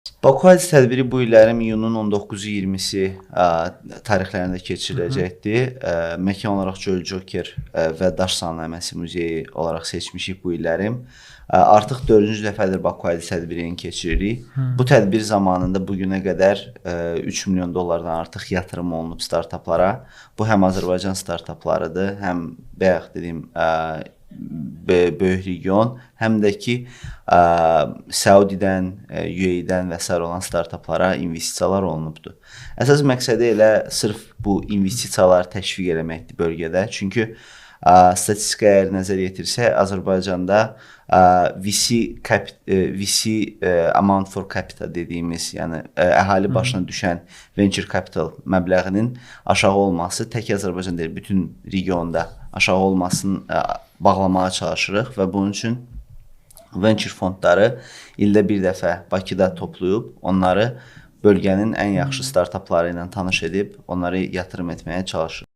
Baku Hadis tədbiri bu illərin iyunun 19-20-si tarixlərində keçiriləcəkdir. Məkan olaraq Göl Joker və Daş Salnaməsi muzeyi olaraq seçmişik bu illərim. Artıq 4-cü dəfədir Baku Hadis tədbirini keçiririk. Bu tədbir zamanında bugünə qədər 3 milyon dollardan artıq yatırım olunub startaplara. Bu həm Azərbaycan startaplarıdır, həm bayaq dediyim böyük region, həm də ki Saudidən, UAE-dən və s. olan startaplara investisiyalar olunubdur. Əsas məqsədi elə sırf bu investisiyaları təşviq eləməkdir bölgədə. Çünki statistikaya əgər nəzər yetirsək, Azərbaycanda VC Amount for Capital dediyimiz, yəni əhali başına düşən venture capital məbləğinin aşağı olması tək Azərbaycan deyil, bütün regionda aşağı olmasını bağlamağa çalışırıq və bunun üçün venture fondları ildə bir dəfə Bakıda toplayıb, onları bölgənin ən yaxşı startapları ilə tanış edib, onları yatırım etməyə çalışırıq.